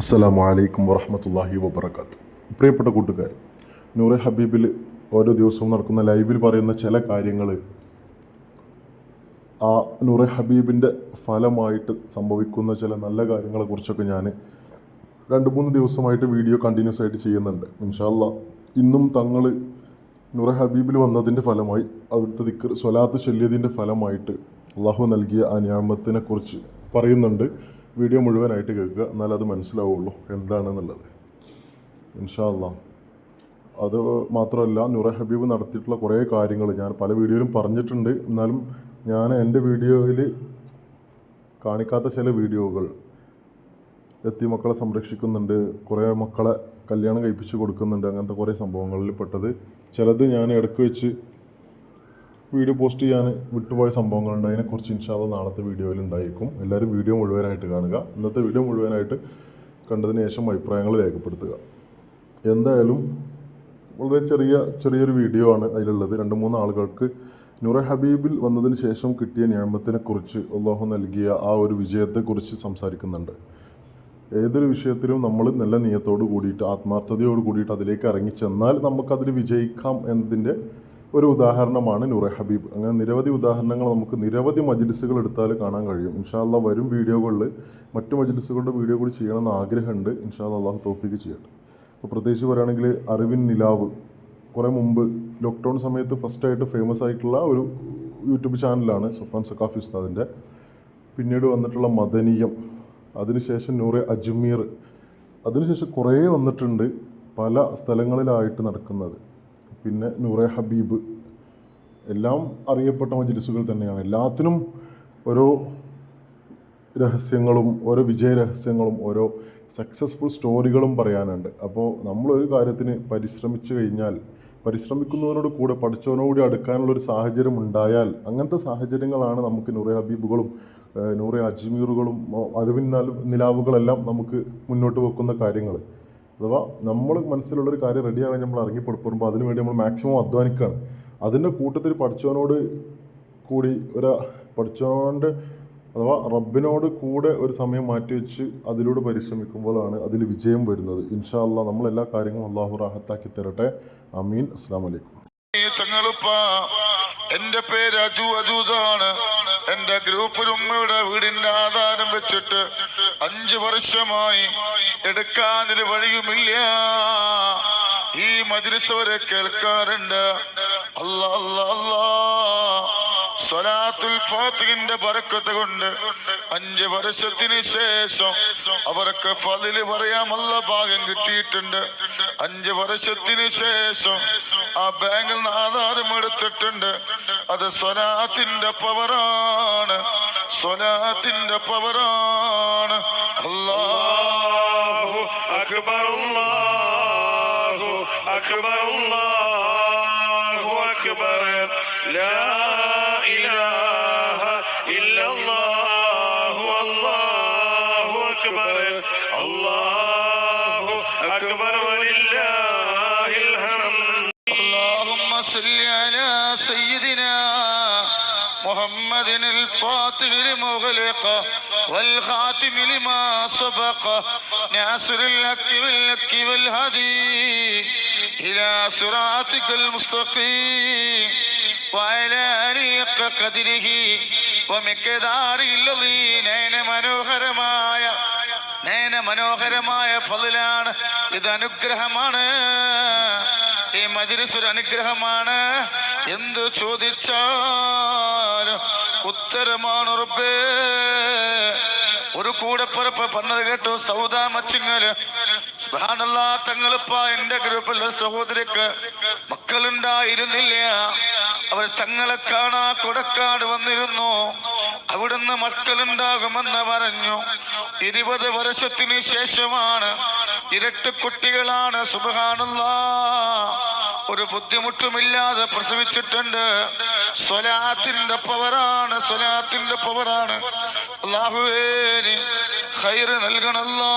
അസ്സലാമു അലൈക്കും വറഹ്മത്തുള്ളാഹി വബറകാത്ത്. പ്രിയപ്പെട്ട കൂട്ടുകാർ, നൂറെ ഹബീബിൽ ഓരോ ദിവസവും നടക്കുന്ന ലൈവിൽ പറയുന്ന ചില കാര്യങ്ങൾ ആ നൂറെ ഹബീബിൻ്റെ ഫലമായിട്ട് സംഭവിക്കുന്ന ചില നല്ല കാര്യങ്ങളെക്കുറിച്ചൊക്കെ ഞാൻ 2-3 ദിവസമായിട്ട് വീഡിയോ കണ്ടിന്യൂസ് ആയിട്ട് ചെയ്യുന്നുണ്ട്. ഇൻഷാ അല്ലാഹ് ഇന്നും തങ്ങൾ നൂറെ ഹബീബിൽ വന്നതിൻ്റെ ഫലമായി അവിടുത്തെ ദിക്ർ സ്വലാത്ത് ചൊല്ലിയതിൻ്റെ ഫലമായിട്ട് അള്ളാഹു നൽകിയ ആ നിഅമത്തിനെ കുറിച്ച് പറയുന്നുണ്ട്. വീഡിയോ മുഴുവനായിട്ട് കേൾക്കുക, എന്നാലും അത് മനസ്സിലാവുള്ളൂ എന്താണെന്നുള്ളത്. ഇൻഷാ അല്ലാഹ് അത് മാത്രമല്ല, നൂറെ ഹബീബ് നടത്തിയിട്ടുള്ള കുറേ കാര്യങ്ങൾ ഞാൻ പല വീഡിയോയിലും പറഞ്ഞിട്ടുണ്ട്. എന്നാലും ഞാൻ എൻ്റെ വീഡിയോയിൽ കാണിക്കാത്ത ചില വീഡിയോകൾ, മക്കളെ സംരക്ഷിക്കുന്നുണ്ട്, കുറേ മക്കളെ കല്യാണം കഴിപ്പിച്ച് കൊടുക്കുന്നുണ്ട്, അങ്ങനത്തെ കുറേ സംഭവങ്ങളിൽ പെട്ടത് ചിലത് ഞാൻ ഇടയ്ക്ക് വെച്ച് വീഡിയോ പോസ്റ്റ് ചെയ്യാൻ വിട്ടുപോയ സംഭവങ്ങളുണ്ട്. അതിനെക്കുറിച്ച് ഇൻഷാ അല്ലാഹ് നാളത്തെ വീഡിയോയിൽ ഉണ്ടായിരിക്കും. എല്ലാവരും വീഡിയോ മുഴുവനായിട്ട് കാണുക. ഇന്നത്തെ വീഡിയോ മുഴുവനായിട്ട് കണ്ടതിന് ശേഷം അഭിപ്രായങ്ങൾ രേഖപ്പെടുത്തുക. എന്തായാലും വളരെ ചെറിയൊരു വീഡിയോ ആണ് അതിലുള്ളത്. 2-3 ആളുകൾക്ക് നൂറെ ഹബീബിൽ വന്നതിന് ശേഷം കിട്ടിയ നിഅമത്തിനെക്കുറിച്ച്, അള്ളാഹു നൽകിയ ആ ഒരു വിജയത്തെക്കുറിച്ച് സംസാരിക്കുന്നുണ്ട്. ഏതൊരു വിഷയത്തിലും നമ്മൾ നല്ല നിയത്തോട് കൂടിയിട്ട്, ആത്മാർത്ഥതയോട് കൂടിയിട്ട് അതിലേക്ക് ഇറങ്ങിച്ചെന്നാൽ നമുക്കതിൽ വിജയിക്കാം എന്നതിൻ്റെ ഒരു ഉദാഹരണമാണ് നൂറെ ഹബീബ്. അങ്ങനെ നിരവധി ഉദാഹരണങ്ങൾ നമുക്ക് നിരവധി മജ്ലിസുകൾ എടുത്താൽ കാണാൻ കഴിയും. ഇൻഷാ അല്ലാഹ് വരും വീഡിയോകളിൽ മറ്റു മജ്ലിസുകളുടെ വീഡിയോ കൂടി ചെയ്യണമെന്ന് ആഗ്രഹമുണ്ട്. ഇൻഷാ അല്ലാഹ് അള്ളാഹു തൗഫീഖ് ചെയ്യട്ടെ. അപ്പോൾ പ്രത്യേകിച്ച് പറയുകയാണെങ്കിൽ അറിവിൻ നിലാവ്, കുറേ മുമ്പ് ലോക്ക്ഡൗൺ സമയത്ത് ഫസ്റ്റായിട്ട് ഫേമസ് ആയിട്ടുള്ള ഒരു യൂട്യൂബ് ചാനലാണ് സഫാൻ സഖാഫി ഉസ്താദിൻ്റെ. പിന്നീട് വന്നിട്ടുള്ള മദനീയം, അതിനുശേഷം നൂറെ അജ്മീർ, അതിനുശേഷം കുറേ വന്നിട്ടുണ്ട് പല സ്ഥലങ്ങളിലായിട്ട് നടക്കുന്നത്. പിന്നെ നൂറെ ഹബീബ്, എല്ലാം അറിയപ്പെട്ട മജ്ലിസുകൾ തന്നെയാണ്. എല്ലാത്തിനും ഓരോ രഹസ്യങ്ങളും ഓരോ വിജയ രഹസ്യങ്ങളും ഓരോ സക്സസ്ഫുൾ സ്റ്റോറികളും പറയാനുണ്ട്. അപ്പോൾ നമ്മളൊരു കാര്യത്തിന് പരിശ്രമിച്ചു കഴിഞ്ഞാൽ, പരിശ്രമിക്കുന്നതിനോട് കൂടെ പഠിച്ചവനോടുകൂടി അടുക്കാനുള്ളൊരു സാഹചര്യം ഉണ്ടായാൽ, അങ്ങനത്തെ സാഹചര്യങ്ങളാണ് നമുക്ക് നൂറെ ഹബീബുകളും നൂറെ അജ്മീറുകളും അറിവിൻ നിലാവുകളെല്ലാം നമുക്ക് മുന്നോട്ട് വെക്കുന്ന കാര്യങ്ങൾ. അഥവാ നമ്മൾ മനസ്സിലുള്ളൊരു കാര്യം റെഡിയാകാൻ നമ്മൾ ഇറങ്ങിപ്പെടുമ്പോൾ അതിനുവേണ്ടി നമ്മൾ മാക്സിമം അധ്വാനിക്കുകയാണ്. അതിൻ്റെ കൂട്ടത്തിൽ പഠിച്ചവനോട് കൂടി പഠിച്ചവൻ്റെ അഥവാ റബ്ബിനോട് കൂടെ ഒരു സമയം മാറ്റിവെച്ച് അതിലൂടെ പരിശ്രമിക്കുമ്പോഴാണ് അതിൽ വിജയം വരുന്നത്. ഇൻഷാ അല്ലാഹ് നമ്മളെല്ലാ കാര്യങ്ങളും അള്ളാഹു റാഹത്താക്കി തരട്ടെ. ആമീൻ. അസ്സലാമു അലൈക്കും. എന്റെ പേര് അജൂസാണ്. എന്റെ ഗ്രൂപ്പിൽ ഉമ്മയുടെ വീടിന്റെ ആധാരം വെച്ചിട്ട് 5 വർഷമായി. എടുക്കാനൊരു വഴിയുമില്ല. ഈ മജ്ലിസ് വരെ കേൾക്കാറുണ്ട്. അല്ലാ അല്ലാ അല്ലാ, സ്വലാത്തുൽ ഫാത്തിഹിന്റെ ബറക്കത്ത് കൊണ്ട് 5 വർഷത്തിന് ശേഷം അവർക്ക് ഫളില് പറയാൻ നല്ല ഭാഗ്യം കിട്ടിയിട്ടുണ്ട്. 5 വർഷത്തിന് ശേഷം ആ ബാങ്കിൽ നിന്ന് ആധാരം എടുത്തിട്ടുണ്ട്. അത് സ്വലാത്തിന്റെ പവറാണ്, സ്വലാത്തിന്റെ പവറാണ്. അല്ലാഹു അക്ബർ, അല്ലാഹു അക്ബർ, അല്ലാഹു അക്ബർ, ലാ ഇലാഹ ഇല്ലല്ലാഹു, അല്ലാഹു അക്ബർ, അല്ലാഹു അക്ബർ, വലില്ലാഹിൽ ഹംദ്. അല്ലാഹുമ്മ സല്ലി അലാ സയ്യിദിനാ محمد الفاتح لمغلق والخاتم لما سبق ناصر الحق بالحق والهدي إلى صراطك المستقيم وعلى آله قدره ومقداره العظيم. മനോഹരമായ ഫളിലാണ് ഇത്, അനുഗ്രഹമാണ്. ഈ മജ്ലിസ് ഒരു അനുഗ്രഹമാണ്. എന്ത് ചോദിച്ചാലും ഉത്തരമാണ് റബ്ബേ. ഒരു കൂടെപ്പുറപ്പ് പറഞ്ഞത് കേട്ടോ, സൗദാ മച്ചിങ്ങല് സുബ്ഹാനല്ലാഹ്, തങ്ങളിപ്പ എന്റെ ഗ്രൂപ്പിലെ സഹോദരിക്ക് മക്കളുണ്ടായിരുന്നില്ല. അവർ തങ്ങളെ കാണാ കൊടക്കാട് വന്നിരുന്നു. അവിടുന്ന് മക്കളുണ്ടാകുമെന്ന് പറഞ്ഞു. 20 വർഷത്തിന് ശേഷമാണ് ഇരട്ട കുട്ടികളാണ്. സുബ്ഹാനല്ലാഹ്, ഒരു ബുദ്ധിമുട്ടുമില്ലാതെ പ്രസവിച്ചിട്ടുണ്ട്. സ്വലാത്തിന്റെ പവറാണ്, സ്വലാത്തിന്റെ പവറാണ്. അല്ലാഹുവേ ഖൈർ നൽകണല്ലോ.